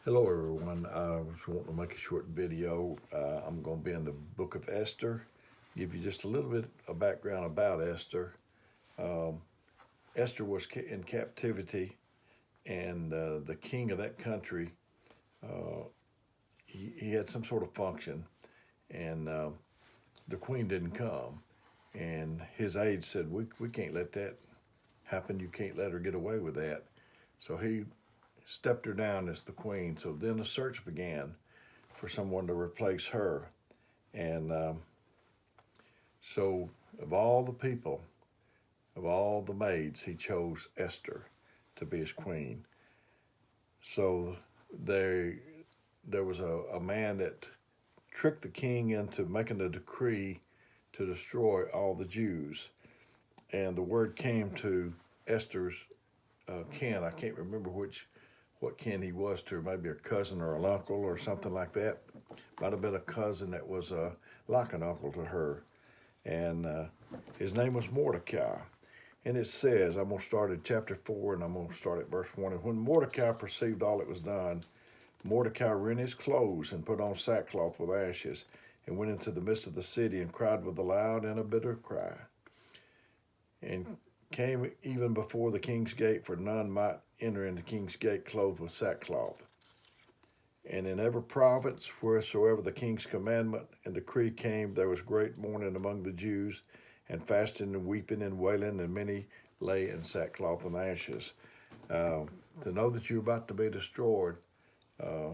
Hello, everyone. I was wanting to make a short video. I'm going to be in the book of Esther, give you just a little bit of background about Esther. Um, Esther was in captivity, and the king of that country, uh, he had some sort of function, and the queen didn't come. And his aides said, we can't let that happen. You can't let her get away with that. So he stepped her down as the queen. So then a search began for someone to replace her. And so, of all the people, of all the maids, he chose Esther to be his queen. So there, there was a man that tricked the king into making a decree to destroy all the Jews. And the word came to Esther's kin. I can't remember what kin he was to her, maybe a cousin or an uncle or something like that. Might have been a cousin that was like an uncle to her. And his name was Mordecai. And it says, I'm going to start at chapter 4 and I'm going to start at verse 1. And when Mordecai perceived all that was done, Mordecai rent his clothes and put on sackcloth with ashes and went into the midst of the city and cried with a loud and a bitter cry. And came even before the king's gate, for none might enter into the king's gate clothed with sackcloth. And in every province wheresoever the king's commandment and decree came, there was great mourning among the Jews, and fasting and weeping and wailing, and many lay in sackcloth and ashes. To know that you're about to be destroyed, uh,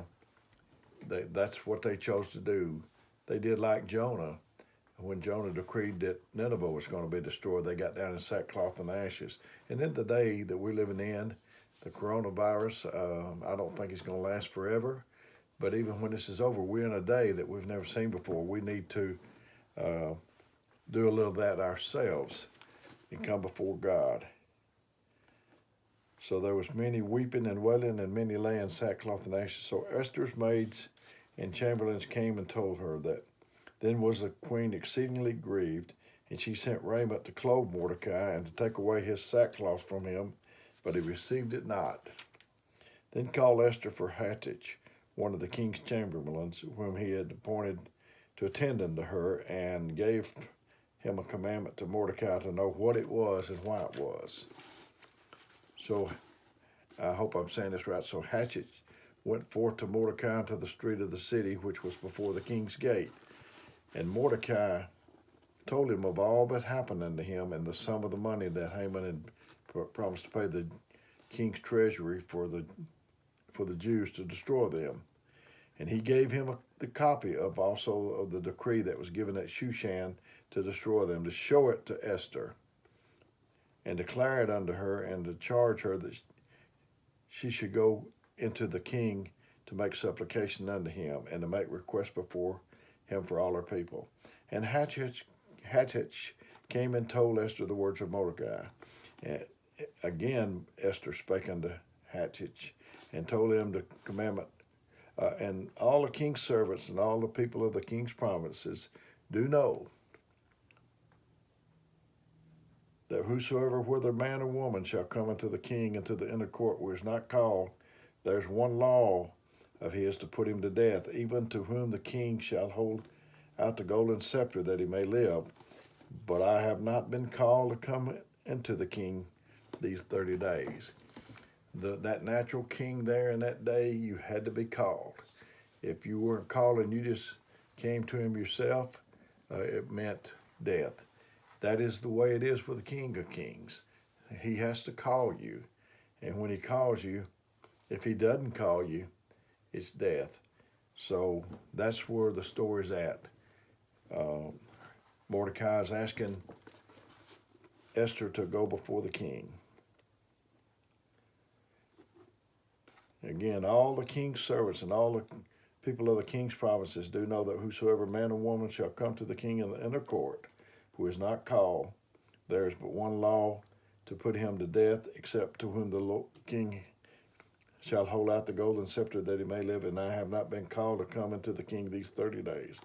that's what they chose to do. They did like Jonah. When Jonah decreed that Nineveh was going to be destroyed, they got down in sackcloth and ashes. And in the day that we're living in, the coronavirus, I don't think it's going to last forever. But even when this is over, we're in a day that we've never seen before. We need to uh, do a little of that ourselves and come before God. So there was many weeping and wailing, and many lay in sackcloth and ashes. So Esther's maids and chamberlains came and told her that. Then was the queen exceedingly grieved, and she sent raiment to clothe Mordecai and to take away his sackcloth from him, but he received it not. Then called Esther for Hattach, one of the king's chamberlains, whom he had appointed to attend unto her, and gave him a commandment to Mordecai to know what it was and why it was. So I hope I'm saying this right. So Hattach went forth to Mordecai into the street of the city, which was before the king's gate. And Mordecai told him of all that happened unto him, and the sum of the money that Haman had promised to pay the king's treasury for the Jews to destroy them. And he gave him the copy of also of the decree that was given at Shushan to destroy them, to show it to Esther, and declare it unto her, and to charge her that she should go into the king to make supplication unto him, and to make request before him for all her people. And Hattach came and told Esther the words of Mordecai. And again, Esther spake unto Hattach and told him the commandment. And all the king's servants and all the people of the king's provinces do know that whosoever, whether man or woman, shall come unto the king into the inner court where is not called, there's one law of his to put him to death, even to whom the king shall hold out the golden scepter that he may live. But I have not been called to come into the king these 30 days. That natural king there in that day, you had to be called. If you weren't called and you just came to him yourself, it meant death. That is the way it is with the King of Kings. He has to call you. And when he calls you, if he doesn't call you, it's death. So that's where the story's at. Mordecai is asking Esther to go before the king. Again, all the king's servants and all the people of the king's provinces do know that whosoever man or woman shall come to the king in the inner court, who is not called, there is but one law to put him to death, except to whom the king shall hold out the golden scepter that he may live, and I have not been called to come into the king these 30 days.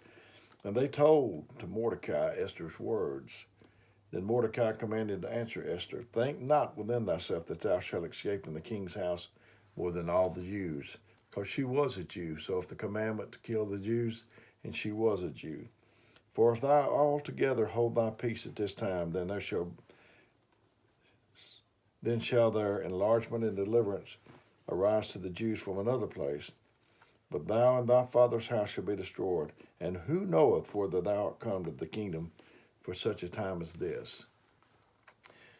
And they told to Mordecai Esther's words. Then Mordecai commanded to answer Esther, think not within thyself that thou shalt escape in the king's house more than all the Jews. because she was a Jew. So if the commandment to kill the Jews, and she was a Jew. For if thou altogether hold thy peace at this time, then shall their enlargement and deliverance arise to the Jews from another place. But thou and thy father's house shall be destroyed. And who knoweth whether thou art come to the kingdom for such a time as this?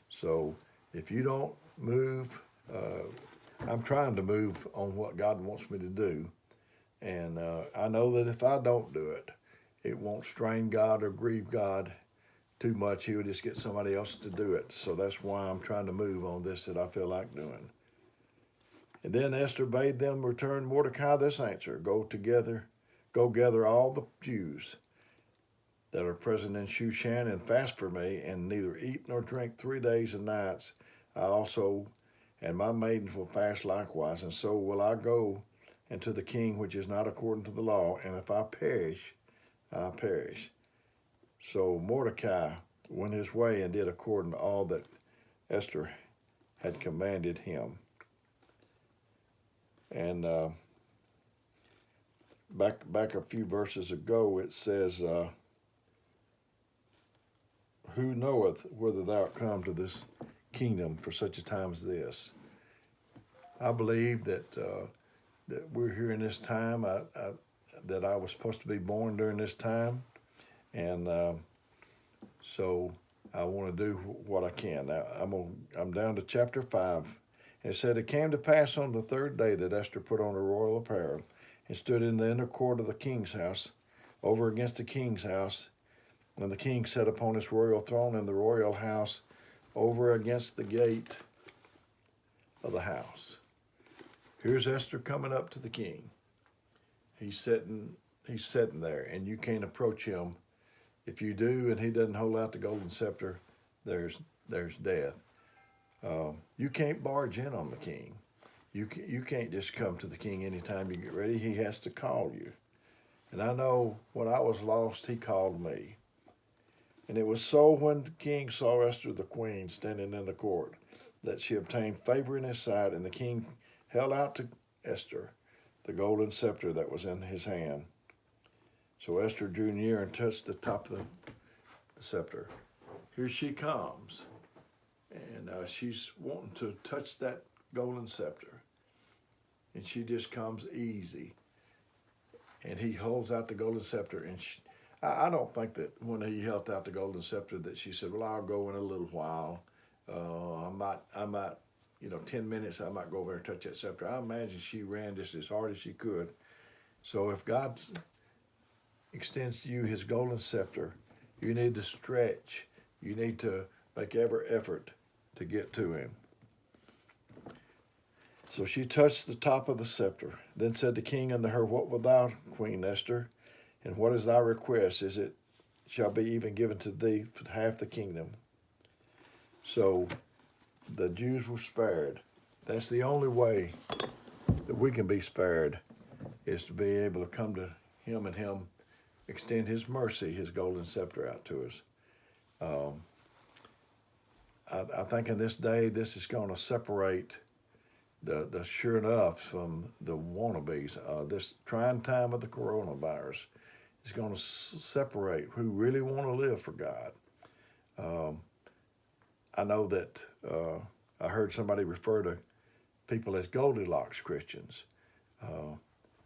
So if you don't move, I'm trying to move on what God wants me to do. And I know that if I don't do it, it won't strain God or grieve God too much. He would just get somebody else to do it. So that's why I'm trying to move on this that I feel like doing. And then Esther bade them return Mordecai this answer: go gather all the Jews that are present in Shushan and fast for me, and neither eat nor drink 3 days and nights. I also and my maidens will fast likewise, and so will I go into the king, which is not according to the law, and if I perish, I perish. So Mordecai went his way and did according to all that Esther had commanded him. And back a few verses ago, it says, who knoweth whether thou art come to this kingdom for such a time as this? I believe that we're here in this time, that I was supposed to be born during this time. And so I want to do what I can. Now, I'm down to chapter 5. And it said, it came to pass on the third day that Esther put on her royal apparel and stood in the inner court of the king's house, over against the king's house. And the king sat upon his royal throne in the royal house, over against the gate of the house. Here's Esther coming up to the king. He's sitting there, and you can't approach him. If you do, and he doesn't hold out the golden scepter, there's death. You can't barge in on the king. You can't just come to the king anytime you get ready. He has to call you. And I know when I was lost, he called me. And it was so when the king saw Esther the queen standing in the court, that she obtained favor in his sight, and the king held out to Esther the golden scepter that was in his hand. So Esther drew near and touched the top of the scepter. Here she comes. And she's wanting to touch that golden scepter. And she just comes easy. And he holds out the golden scepter. And I don't think that when he held out the golden scepter that she said, well, I'll go in a little while. I might, 10 minutes, I might go over and touch that scepter. I imagine she ran just as hard as she could. So if God extends to you his golden scepter, you need to stretch. You need to make every effort to get to him. So she touched the top of the scepter. Then said the king unto her, what wilt thou, Queen Esther? And what is thy request? Is it shall be even given to thee for half the kingdom? So the Jews were spared. That's the only way that we can be spared, is to be able to come to him and him extend his mercy, his golden scepter out to us. I think in this day, this is going to separate the sure enough from the wannabes. This trying time of the coronavirus is going to separate who really want to live for God. I know that I heard somebody refer to people as Goldilocks Christians.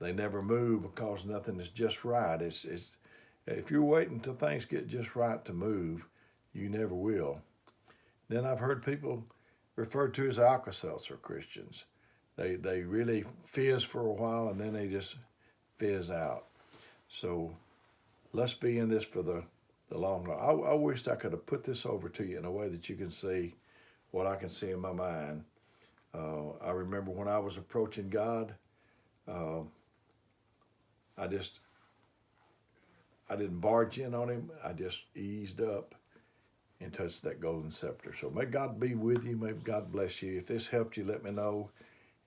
They never move because nothing is just right. It's if you're waiting till things get just right to move, you never will. Then I've heard people referred to as Alka-Seltzer Christians. They really fizz for a while and then they just fizz out. So let's be in this for the long run. I wished I could have put this over to you in a way that you can see what I can see in my mind. I remember when I was approaching God, I didn't barge in on him. I just eased up and touched that golden scepter. So may God be with you. May God bless you. If this helped you, let me know.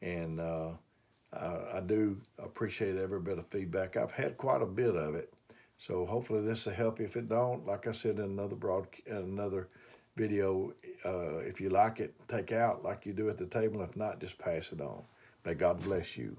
And I do appreciate every bit of feedback. I've had quite a bit of it. So hopefully this will help you. If it don't, like I said in another video, if you like it, take out like you do at the table. If not, just pass it on. May God bless you.